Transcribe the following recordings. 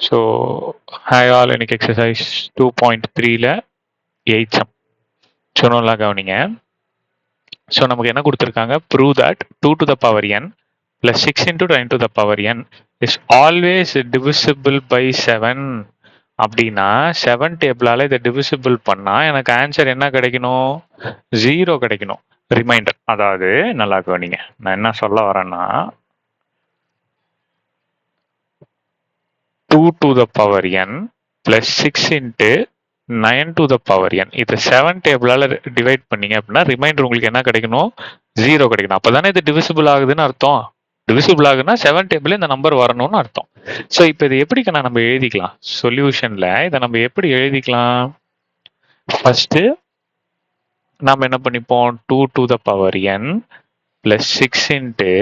So hi all, இன்னைக்கு exercise 2.3ல 8 some. So நல்லா கவனிங்க. ஸோ நமக்கு என்ன கொடுத்துருக்காங்க? Prove that 2 to the power n plus 6 into 10 to the power n is always divisible by 7. அப்படின்னா 7 டேபிளால இதை டிவிசிபிள் பண்ணா எனக்கு ஆன்சர் என்ன கிடைக்கணும்? 0 கிடைக்கணும். ரிமைண்டர், அதாவது நல்லா கவனிங்க, நான் என்ன சொல்ல வரேன்னா 2 to the power n plus 6 into 9 to the power n. இது 7 டேபிளால டிவைட் பண்ணீங்க அப்படின்னா ரிமைண்டர் உங்களுக்கு என்ன கிடைக்கணும்? 0 கிடைக்கணும். அப்பதானே இது டிவிசிபிள் ஆகுதுன்னு அர்த்தம். டிவிசிபிள் ஆகுதுன்னா 7 டேபிள் இந்த நம்பர் வரணும்னு அர்த்தம். ஸோ இப்போ இது எப்படி நம்ம எழுதிக்கலாம்? சொல்யூஷன்ல இதை நம்ம எப்படி எழுதிக்கலாம்? ஃபர்ஸ்ட் நம்ம என்ன பண்ணிப்போம்? 2 to the power n plus 6 into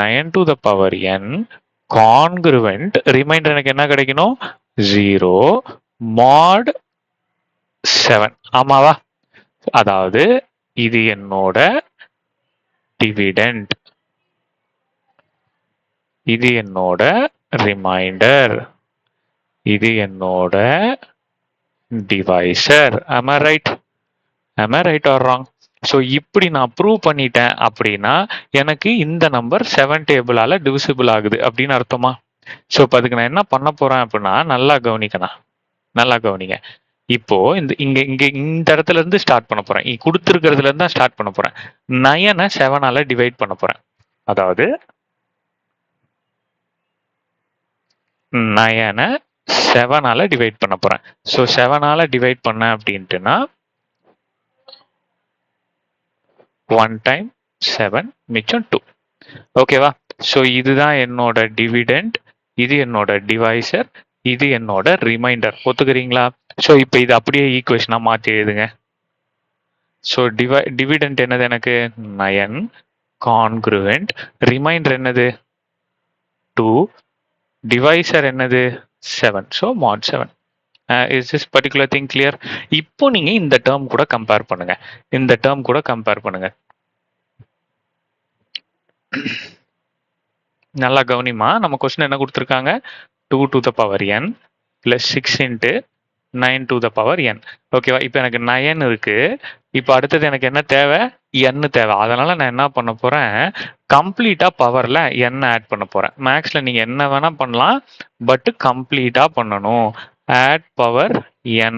9 to the power n கான்கிருவெண்ட். ரிமைண்டர் எனக்கு என்ன கிடைக்கணும்? 0 mod 7. ஆமாவா? அதாவது இது என்னோட டிவிடெண்ட், இது என்னோட ரிமைண்டர், இது என்னோட divisor. am I right or wrong? So இப்படி நான் ப்ரூவ் பண்ணிட்டேன் அப்படின்னா எனக்கு இந்த நம்பர் 7 டேபிளால டிவிசிபிள் ஆகுது அப்படின்னு அர்த்தமா? ஸோ இப்போ அதுக்கு நான் என்ன பண்ண போறேன் அப்படின்னா, நல்லா கவனிங்க. இப்போ இந்த இடத்துல இருந்து ஸ்டார்ட் பண்ண போறேன். கொடுத்துருக்கிறதுல இருந்து தான் ஸ்டார்ட் பண்ண போறேன். 9 7ஆல டிவைட் பண்ண போறேன். அதாவது 9 7ஆல டிவைட் பண்ண போறேன். ஸோ 7ஆல டிவைட் பண்ண அப்படின்ட்டுனா 1 time 7 மிச்சம் 2. ஓகேவா? ஸோ இதுதான் என்னோட டிவிடெண்ட், இது என்னோட டிவைசர், இது என்னோட ரிமைண்டர். ஒத்துக்கிறீங்களா? ஸோ இப்போ இது அப்படியே ஈக்குவேஷனா மாற்றி எழுதுங்க. ஸோ டிவிடெண்ட் என்னது? எனக்கு 9 கான்கிருவெண்ட். ரிமைண்டர் என்னது? 2. டிவைசர் என்னது? 7. So mod 7. Is this particular thing clear? இப்போ நீங்க இந்த டேர்ம் கூட கம்பேர் பண்ணுங்க. நல்லா கவனிமா, நம்ம கொஸ்டின் என்ன கொடுத்துருக்காங்க? 2 to the power n plus 6 into 9 to the power n. ஓகேவா? இப்போ எனக்கு 9 இருக்கு. இப்போ அடுத்தது எனக்கு என்ன தேவை? n தேவை. அதனால நான் என்ன பண்ண போறேன்? கம்ப்ளீட்டா பவர்ல n ஆட் பண்ண போறேன். மேக்ஸ்ல நீங்க என்ன வேணா பண்ணலாம், பட் கம்ப்ளீட்டா பண்ணணும். Add power n.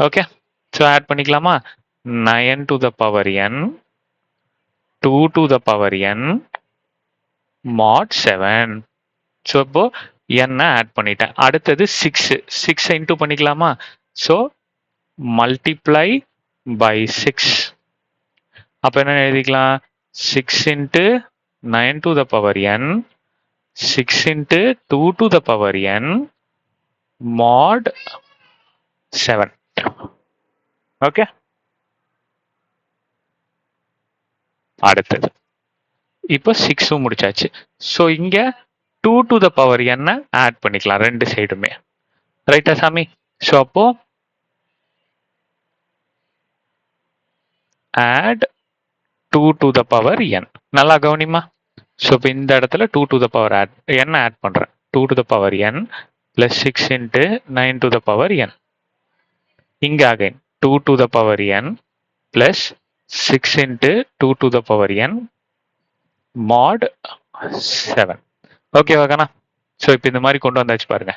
Okay, so add பண்ணிக்கலாமா? 9 to the power n, 2 to the power n, mod 7. So இப்போ n ஆட் பண்ணிட்டேன். அடுத்தது 6 இன்டூ பண்ணிக்கலாமா? So multiply by 6. அப்போ என்ன எழுதிக்கலாம்? 6 into 9 to the power n, 6 into 2 to the power n, mod 7. Okay, அடுத்தது இப்போ 6 முடிச்சாச்சு. ஸோ இங்க 2 to the power n add பண்ணிக்கலாம் ரெண்டு சைடுமே. ரைட்டா சாமி? ஸோ அப்போ add 2 to the power n. நல்லா கவனிமா. ஸோ இப்போ இந்த இடத்துல 2 to the power n add பண்றேன். 2 to the power n plus 6 into 9 to the power n. இங்க again 2 to the power n plus 6 into 2 to the power n mod 7. ஓகேவா கண்ணா? So இப்போ இந்த மாதிரி கொண்டு வந்தாச்சு பாருங்க.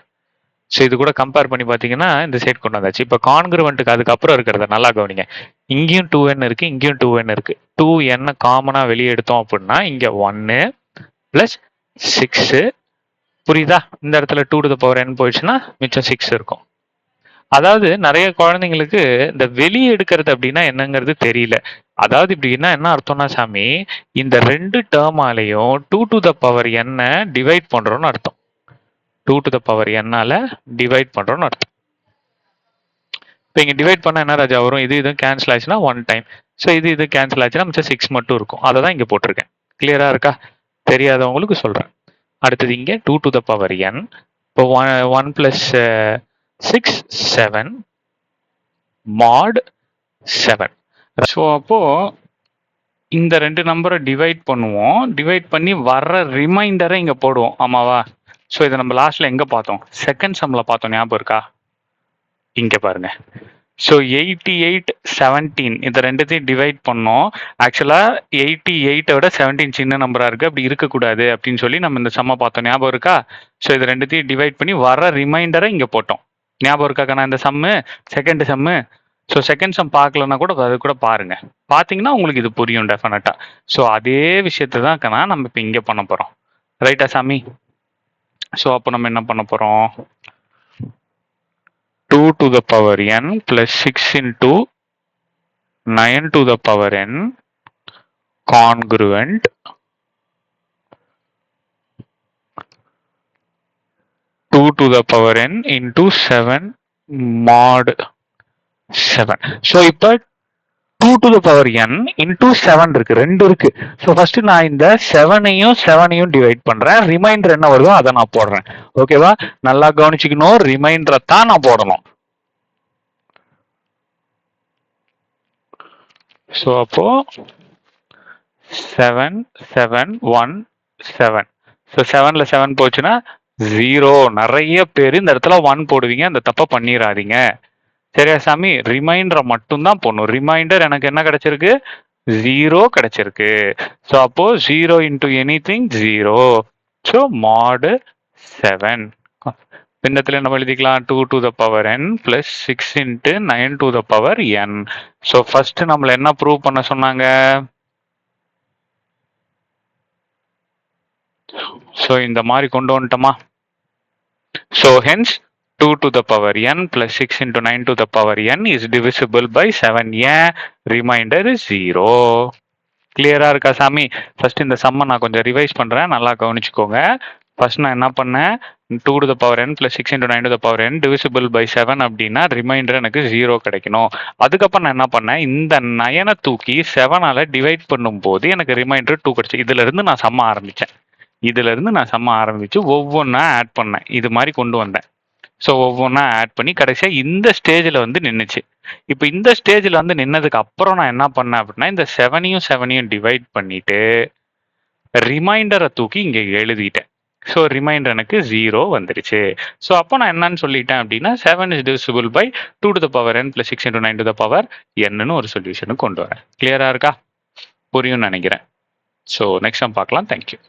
ஸோ இது கூட கம்பேர் பண்ணி பார்த்தீங்கன்னா இந்த சைட் கொண்டு வந்தாச்சு. இப்போ கான்கிருவெண்ட்டுக்கு அதுக்கப்புறம் இருக்கிறத நல்லா கவனிங்க. இங்கேயும் 2n இருக்கு, இங்கேயும் 2n இருக்கு. 2n காமனாக வெளியே எடுத்தோம் அப்படின்னா இங்கே 1 ப்ளஸ் 6. புரியுதா? இந்த இடத்துல 2 to the power n போயிடுச்சுன்னா மிச்சம் 6 இருக்கும். அதாவது நிறைய குழந்தைங்களுக்கு இந்த வெளியே எடுக்கிறது அப்படின்னா என்னங்கிறது தெரியல. அதாவது இப்படின்னா என்ன அர்த்தம்னா சாமி, இந்த ரெண்டு டேர்மாலையும் 2 to the power n divide பண்றோம்னு அர்த்தம். 2 to the power n divide பண்றோம்னு அர்த்தம். இப்போ இங்க டிவைட் பண்ணா என்ன ராஜா வரும்? இது கேன்சல் ஆச்சுன்னா 1 டைம். ஸோ இது கேன்சல் ஆச்சுன்னா மிச்சம் 6 மட்டும் இருக்கும். அதை தான் இங்க போட்டிருக்கேன். கிளியரா இருக்கா? தெரியாதவங்களுக்கு சொல்றேன். அடுத்தது இங்க 2 to the power n. இப்போ 1 plus 6 7 mod 7. ஸோ அப்போ இந்த ரெண்டு நம்பரை டிவைட் பண்ணுவோம். டிவைட் பண்ணி வர்ற ரிமைண்டரை இங்க போடுவோம். ஆமாவா? ஸோ இதை நம்ம லாஸ்ட்ல எங்க பார்த்தோம்? செகண்ட் சம்ல பார்த்தோம், ஞாபகம் இருக்கா? இங்க பாருங்க. ஸோ 88 17 இந்த ரெண்டுத்தையும் டிவைட் பண்ணோம். ஆக்சுவலா 88 விட 17 சின்ன நம்பரா இருக்கு, அப்படி இருக்கக்கூடாது அப்படின்னு சொல்லி நம்ம இந்த சம்மை பார்த்தோம், ஞாபகம் இருக்கா? ஸோ இது ரெண்டுத்தையும் டிவைட் பண்ணி வர ரிமைண்டரை இங்க போட்டோம். ஞாபகம் இருக்காக்கா இந்த sum, second sum? So second sum பார்க்கலன்னா கூட அது கூட பாருங்க. பார்த்தீங்கன்னா உங்களுக்கு இது புரியும் டெஃபினட்டா. ஸோ அதே விஷயத்தை தான் கண்ணா நம்ம இப்போ இங்கே பண்ண போறோம். ரைட்டா சாமி? ஸோ அப்போ நம்ம என்ன பண்ண போறோம்? 2 to the power n plus 6 into 9 to the power n congruent two to the power n into 7 mod 7. So இப்போ 2 to the power n into 7 இருக்கு, ரெண்டு இருக்கு. ஸோ ஃபர்ஸ்ட் நான் இந்த 7ஐயும் டிவைட் பண்றேன். ரிமைண்டர் என்ன வருதோ அதை நான் போடுறேன். ஓகேவா? நல்லா கவனிச்சுக்கணும், ரிமைண்டரை தான் நான் போடணும். ஸோ அப்போ 7 7 1 7. ஸோ 7ல 7 போச்சுன்னா 0. நிறைய பேர் இந்த இடத்துல 1 போடுவீங்க, அந்த தப்பை பண்ணிடாதீங்க. சரியா சாமி? ரிமைண்டரை மட்டும் தான் போடணும். ரிமைண்டர் எனக்கு என்ன கிடைச்சிருக்கு? 0 கிடைச்சிருக்கு. ஸோ அப்போ 0 இன்டூ எனிதிங் 0. So mod 7. இந்த இடத்துல நம்ம எழுதிக்கலாம் 2 to the power n plus 6 into 9 to the power n. So first நம்மள என்ன ப்ரூவ் பண்ண சொன்னாங்க? ஸோ இந்த மாதிரி கொண்டு வந்துட்டோமா? So hence 2 to the power n plus 6 into 9 to the power n is divisible by 7. ஏன்? Remainder is 0. கிளியரா இருக்கா சாமி? ஃபர்ஸ்ட் இந்த சம்மை நான் கொஞ்சம் ரிவைஸ் பண்றேன், நல்லா கவனிச்சுக்கோங்க. ஃபர்ஸ்ட் நான் என்ன பண்ணேன்? 2 to the power n plus 6 into 9 to the power n divisible by 7 அப்படின்னா ரிமைண்டர் எனக்கு 0 கிடைக்கணும். அதுக்கப்புறம் நான் என்ன பண்ணேன்? இந்த 9 தூக்கி 7ஆல டிவைட் பண்ணும்போது எனக்கு ரிமைண்டர் 2 கிடைச்சு. இதுல இருந்து நான் சம்ம ஆரம்பிச்சு ஒவ்வொன்றா ஆட் பண்ணேன், இது மாதிரி கொண்டு வந்தேன். ஸோ ஒவ்வொன்றா ஆட் பண்ணி கடைசியா இந்த ஸ்டேஜில் வந்து நின்றுச்சு. இப்போ இந்த ஸ்டேஜில் வந்து நின்னதுக்கு அப்புறம் நான் என்ன பண்ணேன் அப்படின்னா, இந்த 7ஐயும் டிவைட் பண்ணிட்டு ரிமைண்டரை தூக்கி இங்கே எழுதிட்டேன். ஸோ ரிமைண்டர் எனக்கு 0 வந்துருச்சு. ஸோ அப்போ நான் என்னன்னு சொல்லிட்டேன் அப்படின்னா 7 is divisible by 2 to the power n plus 6 into 9 to the power n ஒரு சொல்யூஷனுக்கு கொண்டு வரேன். கிளியரா இருக்கா? புரியும்னு நினைக்கிறேன். ஸோ நெக்ஸ்ட் டைம் பார்க்கலாம். தேங்க்யூ.